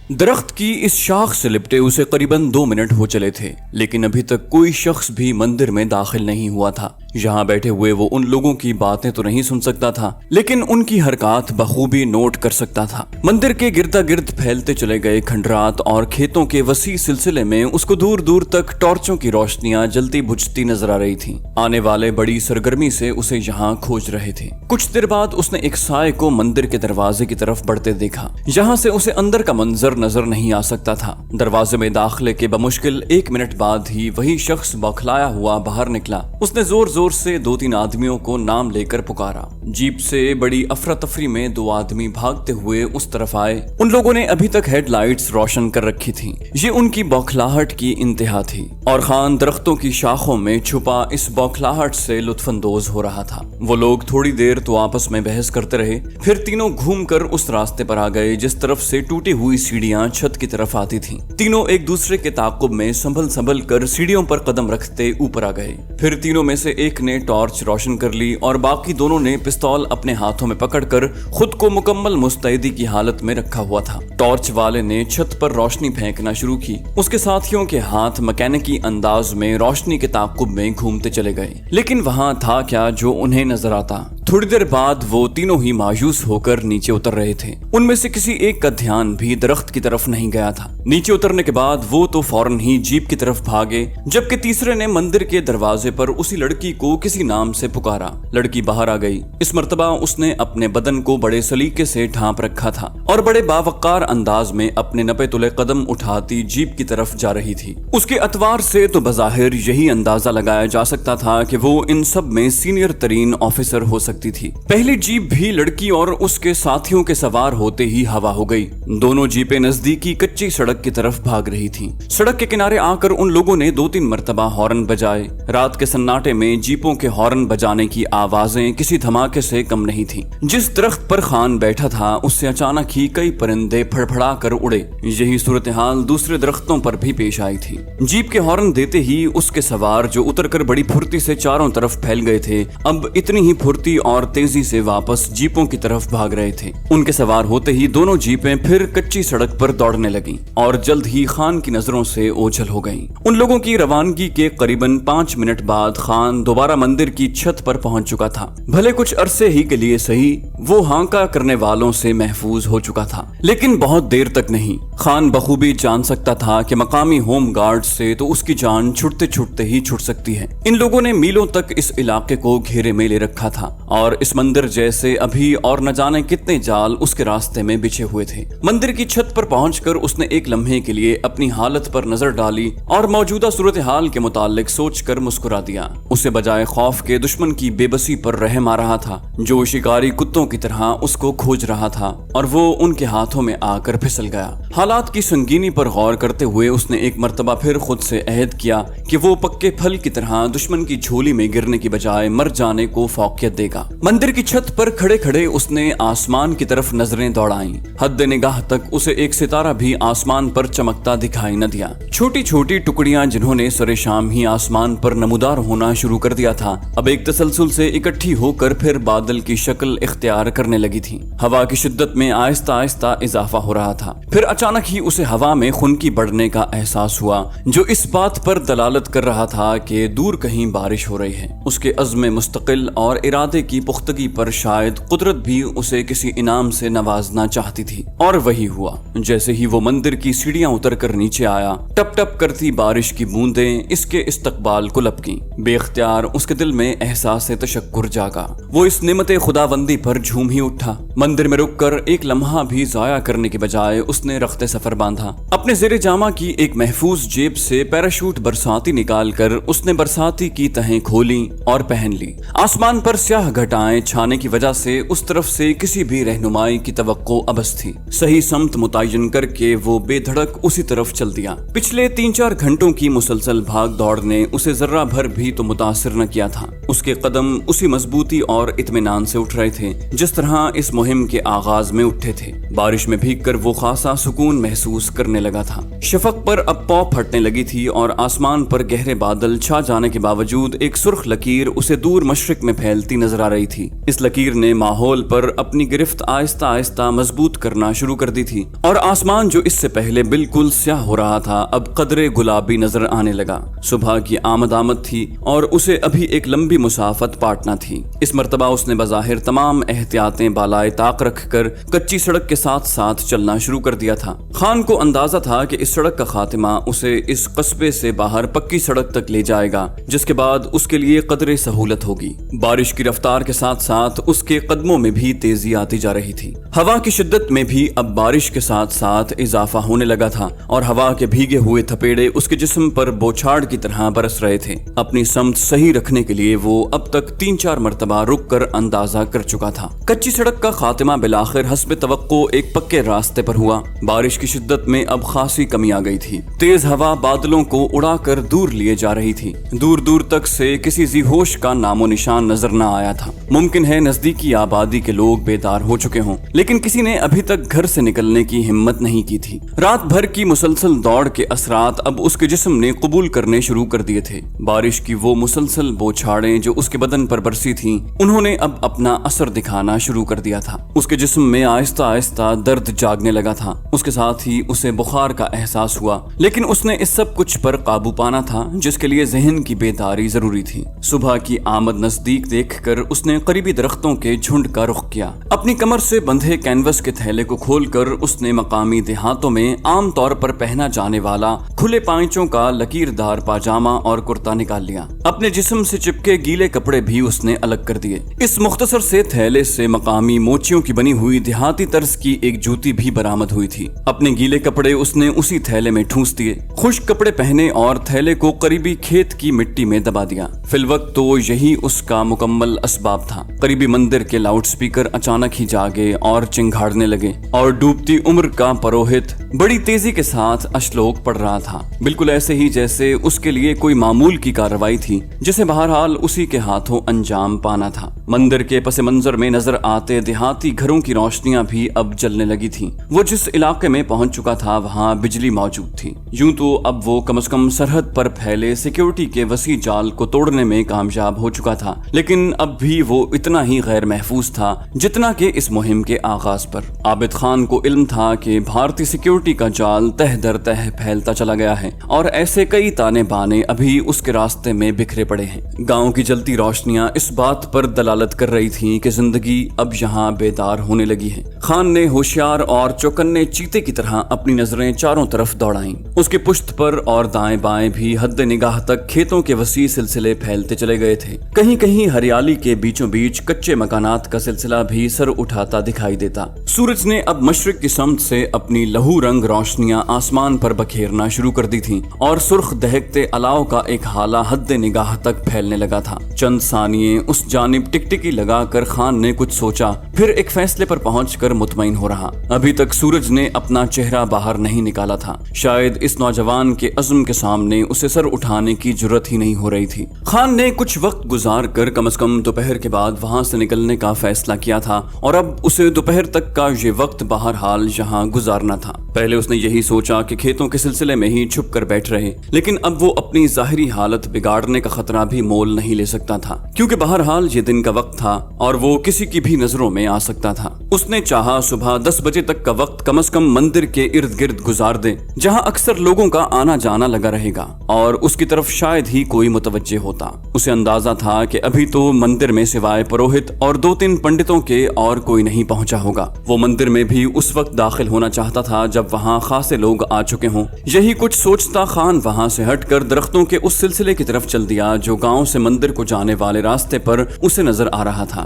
درخت کی اس شاخ سے لپٹے اسے قریباً 2 منٹ ہو چلے تھے، لیکن ابھی تک کوئی شخص بھی مندر میں داخل نہیں ہوا تھا۔ یہاں بیٹھے ہوئے وہ ان لوگوں کی باتیں تو نہیں سن سکتا تھا، لیکن ان کی حرکات بخوبی نوٹ کر سکتا تھا۔ مندر کے گردا گرد پھیلتے چلے گئے کھنڈرات اور کھیتوں کے وسیع سلسلے میں اس کو دور دور تک ٹارچوں کی روشنیاں جلتی بجھتی نظر آ رہی تھیں۔ آنے والے بڑی سرگرمی سے اسے یہاں کھوج رہے تھے۔ کچھ دیر بعد اس نے ایک سائے کو مندر کے دروازے کی طرف بڑھتے دیکھا۔ یہاں سے اسے اندر کا منظر نظر نہیں آ سکتا تھا۔ دروازے میں داخلے کے بمشکل 1 منٹ بعد ہی وہی شخص بوکھلایا ہوا باہر نکلا۔ اس نے زور زور سے 2-3 آدمیوں کو نام لے کر پکارا۔ جیپ سے بڑی افراتفری میں 2 آدمی بھاگتے ہوئے اس طرف آئے۔ ان لوگوں نے ابھی تک ہیڈ لائٹس روشن کر رکھی تھیں۔ یہ ان کی بوکھلاہٹ کی انتہا تھی، اور خان درختوں کی شاخوں میں چھپا اس بوکھلاہٹ سے لطف اندوز ہو رہا تھا۔ وہ لوگ تھوڑی دیر تو آپس میں بحث کرتے رہے، پھر تینوں گھوم کر اس راستے پر آ گئے جس طرف سے ٹوٹی ہوئی سیڑھیاں چھت کی طرف آتی تھیں۔ تینوں ایک دوسرے کے تعاقب میں سنبھل کر سیڑھیوں پر قدم رکھتے اوپر آ گئے۔ پھر تینوں میں سے ایک نے ٹارچ روشن کر لی اور باقی دونوں نے پستول اپنے ہاتھوں میں پکڑ کر خود کو مکمل مستعدی کی حالت میں رکھا ہوا تھا۔ ٹارچ والے نے چھت پر روشنی پھینکنا شروع کی۔ اس کے ساتھیوں کے ہاتھ مکینکی انداز میں روشنی کے تعاقب میں گھومتے چلے گئے، لیکن وہاں تھا کیا جو انہیں نظر آتا؟ تھوڑی دیر بعد وہ تینوں ہی مایوس ہو کر نیچے اتر رہے تھے۔ ان میں سے کسی ایک کا دھیان بھی درخت کی طرف نہیں گیا تھا۔ نیچے اترنے کے بعد وہ تو فوراً ہی جیپ کی طرف بھاگے، جبکہ تیسرے نے مندر کے دروازے پر اسی لڑکی کو کسی نام سے پکارا۔ لڑکی باہر آ گئی۔ اس مرتبہ اس نے اپنے بدن کو بڑے سلیقے سے ڈھانپ رکھا تھا اور بڑے باوقار انداز میں اپنے نپے تلے قدم اٹھاتی جیپ کی طرف جا رہی تھی۔ اس کے اطوار سے تو بظاہر یہی اندازہ لگایا جا سکتا تھا کہ وہ ان سب میں سینئر ترین آفیسر ہو سکتی تھی۔ پہلی جیپ بھی لڑکی اور اس کے ساتھیوں کے سوار ہوتے ہی ہوا ہو گئی۔ دونوں جیپیں نزدیکی کچی سڑک کی طرف بھاگ رہی تھیں۔ سڑک کے کنارے آ کر ان لوگوں نے 2-3 مرتبہ ہارن بجائے۔ رات کے سناٹے میں جیپوں کے ہارن بجانے کی آوازیں کسی دھماکے سے کم نہیں تھیں۔ جس درخت پر خان بیٹھا تھا اس سے اچانک ہی کئی پرندے پھڑپھڑا کر اڑے۔ یہی صورتحال دوسرے درختوں پر بھی پیش آئی تھی۔ جیپ کے ہارن دیتے ہی اس کے سوار جو اتر کر بڑی پھرتی سے چاروں طرف پھیل گئے تھے، اب اتنی ہی پھرتی اور تیزی سے واپس جیپوں کی طرف بھاگ رہے تھے۔ ان کے سوار ہوتے ہی دونوں جیپیں پھر کچی سڑک پر دوڑنے لگیں اور جلد ہی خان کی نظروں سے اوجھل ہو گئیں۔ ان لوگوں کی روانگی کے قریباً 5 منٹ بعد خان دوبارہ مندر کی چھت پر پہنچ چکا تھا۔ بھلے کچھ عرصے ہی کے لیے صحیح، وہ ہانکا کرنے والوں سے محفوظ ہو چکا تھا، لیکن بہت دیر تک نہیں۔ خان بخوبی جان سکتا تھا کہ مقامی ہوم گارڈ سے تو اس کی جان چھٹتے ہی چھٹ سکتی ہے۔ ان لوگوں نے میلوں تک اس علاقے کو گھیرے میں لے رکھا تھا، اور اس مندر جیسے ابھی اور نہ جانے کتنے جال اس کے راستے میں بچھے ہوئے تھے۔ مندر کی چھت پر پہنچ کر اس نے ایک لمحے کے لیے اپنی حالت پر نظر ڈالی اور موجودہ صورتحال کے متعلق سوچ کر مسکرا دیا۔ اسے بجائے خوف کے دشمن کی بے بسی پر رحم آ رہا تھا، جو شکاری کتوں کی طرح اس کو کھوج رہا تھا، اور وہ ان کے ہاتھوں میں آ کر پھسل گیا۔ حالات کی سنگینی پر غور کرتے ہوئے اس نے ایک مرتبہ پھر خود سے عہد کیا کہ وہ پکے پھل کی طرح دشمن کی جھولی میں گرنے کی بجائے مر جانے کو فوقیت دے گا۔ مندر کی چھت پر کھڑے کھڑے اس نے آسمان کی طرف نظریں دوڑائیں۔ حد نگاہ تک اسے ایک ستارہ بھی آسمان پر چمکتا دکھائی نہ دیا۔ چھوٹی چھوٹی ٹکڑیاں جنہوں نے سر شام ہی آسمان پر نمودار ہونا شروع کر دیا تھا، اب ایک تسلسل سے اکٹھی ہو کر پھر بادل کی شکل اختیار کرنے لگی تھی۔ ہوا کی شدت میں آہستہ آہستہ اضافہ ہو رہا تھا۔ پھر اچانک ہی اسے ہوا میں خنکی بڑھنے کا احساس ہوا، جو اس بات پر دلالت کر رہا تھا کہ دور کہیں بارش ہو رہی ہے۔ اس کے عزم مستقل اور ارادے کی پختگی پر شاید قدرت بھی اسے کسی انعام سے نوازنا چاہتی تھی، اور وہی ہوا۔ جیسے ہی وہ مندر کی سیڑھیاں اتر کر نیچے آیا، ٹپ ٹپ کرتی بارش کی بوندیں اس کے استقبال کو لپکیں۔ بے اختیار اس کے دل میں احساس تشکر جاگا۔ وہ اس نعمت خداوندی پر جھوم ہی اٹھا۔ مندر میں رک کر ایک لمحہ بھی ضائع کرنے کے بجائے اس نے رخت سفر باندھا۔ اپنے زیر جامہ کی ایک محفوظ جیب سے پیراشوٹ برساتی نکال کر اس نے برساتی کی تہیں کھولی اور پہن لی۔ آسمان پر سیاہ گھٹائیں چھانے کی وجہ سے اس طرف سے کسی بھی رہنمائی کی توقع ابس تھی۔ صحیح سمت متعین کر کے وہ بے دھڑک اسی طرف چل دیا۔ پچھلے 3-4 گھنٹوں کی مسلسل بھاگ دوڑ نے اسے ذرہ بھر بھی تو متاثر نہ کیا تھا۔ اس کے قدم اسی مضبوطی اور اطمینان سے اٹھ رہے تھے جس طرح اس مہم کے آغاز میں اٹھے تھے۔ بارش میں بھیگ کر وہ خاصا سکون محسوس کرنے لگا تھا۔ شفق پر اب پاؤں پھٹنے لگی تھی اور آسمان پر گہرے بادل چھا جانے کے باوجود ایک سرخ لکیر اسے دور مشرق میں پھیلتی نظر آ رہی تھی۔ اس لکیر نے ماحول پر اپنی گرفت آہستہ آہستہ مضبوط کرنا شروع کر دی تھی اور آسمان جو اس سے پہلے بالکل سیاہ ہو رہا تھا اب قدرے گلابی نظر آنے لگا۔ صبح کی آمد تھی اور اسے ابھی ایک لمبی مسافت پاٹنا تھی۔ اس مرتبہ اس نے بظاہر تمام احتیاطیں بالائے طاق رکھ کر کچی سڑک کے ساتھ ساتھ چلنا شروع کر دیا تھا۔ خان کو اندازہ تھا کہ اس سڑک کا خاتمہ اسے اس قصبے سے باہر پکی سڑک تک لے جائے گا جس کے بعد اس کے لیے قدرے سہولت ہوگی۔ بارش کی رفتار کے ساتھ ساتھ اس کے قدموں میں بھی تیزی آتی جا رہی تھی۔ ہوا کی شدت میں بھی اب بارش کے ساتھ ساتھ اضافہ ہونے لگا تھا اور ہوا کے بھیگے ہوئے تھپیڑے اس کے جسم پر بوچھاڑ کی طرح برس رہے تھے۔ اپنی سمت صحیح رکھنے کے لیے وہ اب تک 3-4 مرتبہ رک کر اندازہ کر چکا تھا۔ کچی سڑک کا خاتمہ بالآخر حسب توقع ایک پکے راستے پر ہوا۔ بارش کی شدت میں اب خاصی کمی آ گئی تھی۔ تیز ہوا بادلوں کو اڑا کر دور لیے جا رہی تھی۔ دور دور تک سے کسی ذی ہوش کا نام و نشان نظر نہ آیا تھا۔ ممکن ہے نزدیکی آبادی کے لوگ بیدار ہو چکے ہوں لیکن کسی نے ابھی تک گھر سے نکلنے کی ہمت نہیں کی تھی۔ رات بھر کی مسلسل دوڑ کے اثرات اب اس کے جسم نے قبول کرنے شروع کر دیے تھے۔ بارش کی وہ مسلسل بوچھاڑیں جو اس کے بدن پر برسی تھیں انہوں نے اب اپنا اثر دکھانا شروع کر دیا تھا۔ اس کے جسم میں آہستہ آہستہ درد جاگنے لگا تھا۔ اس کے ساتھ ہی اسے بخار کا احساس ہوا لیکن اس نے اس سب کچھ پر قابو پانا تھا جس کے لیے ذہن کی بیداری ضروری تھی۔ صبح کی آمد نزدیک دیکھ کر اس نے قریبی درختوں کے جھنڈ کا رخ کیا۔ اپنی کمر سے بندھے کینوس کے تھیلے کو کھول کر اس نے مقامی دیہاتوں میں عام طور پر پہنا جانے والا کھلے پائچوں کا لکیر دار پاجامہ اور کرتا نکال لیا۔ اپنے جسم سے چپکے گیلے کپڑے بھی اس نے الگ کر دیے۔ اس مختصر سے تھیلے سے مقامی موچیوں کی بنی ہوئی دیہاتی طرز کی ایک جوتی بھی برآمد ہوئی تھی۔ اپنے گیلے کپڑے اس نے اسی تھیلے میں ٹھونس دیے، خشک کپڑے پہنے اور تھیلے کو قریبی کھیت کی مٹی میں دبا دیا۔ فی الوقت تو یہی اس کا مکمل اسباب تھا۔ قریبی مندر کے لاؤڈ سپیکر اچانک ہی جاگے اور چنگھاڑنے لگے اور ڈوبتی عمر کا پروہت بڑی تیزی کے ساتھ اشلوک پڑھ رہا تھا، بالکل ایسے ہی جیسے اس کے لیے کوئی معمول کی کارروائی تھی جسے بہرحال اسی کے ہاتھوں انجام پانا تھا۔ مندر کے پس منظر میں نظر آتے دیہاتی گھروں کی روشنیاں بھی اب جلنے لگی تھیں۔ وہ جس علاقے میں پہنچ چکا تھا وہاں بجلی موجود تھی۔ یوں تو اب وہ کم از کم سرحد پر پھیلے سیکیورٹی کے وسیع جال کو توڑنے میں کامیاب ہو چکا تھا لیکن اب بھی وہ اتنا ہی غیر محفوظ تھا جتنا کہ اس مہم کے آغاز پر۔ عابد خان کو علم تھا کہ بھارتی سیکیورٹی کا جال تہ در تہ پھیلتا چلا گیا ہے اور ایسے کئی تانے بانے ابھی اس کے راستے میں بکھرے پڑے ہیں۔ گاؤں کی جلتی روشنیاں اس بات پر دلالت کر رہی تھیں کہ زندگی اب یہاں بیدار ہونے لگی ہے۔ خان نے ہوشیار اور چوکنے چیتے کی طرح اپنی نظریں چاروں طرف دوڑائیں۔ اس کے پشت پر اور دائیں بائیں بھی حد نگاہ تک کھیتوں کے وسیع سلسلے پھیلتے چلے گئے تھے۔ کہیں کہیں ہریالی کے بیچوں بیچ کچے مکانات کا سلسلہ بھی سر اٹھاتا دکھائی دیتا۔ سورج نے اب مشرق کی سمت سے اپنی لہو رنگ روشنیاں آسمان پر بکھیرنا شروع کر دی تھیں اور سرخ دہکتے الاؤ کا ایک حالہ حد نگاہ تک پھیلنے لگا تھا۔ چند ثانیے اس جانب ٹکٹکی لگا کر خان نے کچھ سوچا، پھر ایک فیصلے پر پہنچ کر مطمئن ہو رہا۔ ابھی تک سورج نے اپنا چہرہ باہر نہیں نکالا تھا، شاید اس نوجوان کے عزم کے سامنے اسے سر اٹھانے کی جرت ہی نہیں ہو رہی تھی۔ خان نے کچھ وقت گزار کر کم از کم دوپہر کے بعد وہاں سے نکلنے کا فیصلہ کیا تھا اور اب اسے دوپہر تک کا یہ وقت بہرحال یہاں گزارنا تھا۔ پہلے اس نے یہی سوچا کہ کھیتوں کے سلسلے میں ہی چھپ کر بیٹھ رہے، لیکن اب وہ اپنی ظاہری حالت بگاڑنے کا خطرہ بھی مول نہیں لے سکتا تھا کیونکہ بہرحال یہ دن کا وقت تھا اور وہ کسی کی بھی نظروں میں آ سکتا تھا۔ اس نے چاہا صبح 10 بجے تک کا وقت کم از کم مندر کے ارد گرد گزار دے جہاں اکثر لوگوں کا آنا جانا لگا رہے گا اور اس کی طرف شاید ہی کوئی متوجہ ہوتا۔ اسے اندازہ تھا کہ ابھی تو مندر میں سوائے پروہت اور 2-3 پنڈتوں کے اور کوئی نہیں پہنچا ہوگا۔ وہ مندر میں بھی اس وقت داخل ہونا چاہتا تھا جب وہاں خاصے لوگ آ چکے ہوں۔ یہی کچھ سوچتا خان وہاں سے ہٹ کر درختوں کے اس سلسلے کی طرف چل دیا جو گاؤں سے مندر کو جانے والے راستے پر اسے نظر آ رہا تھا۔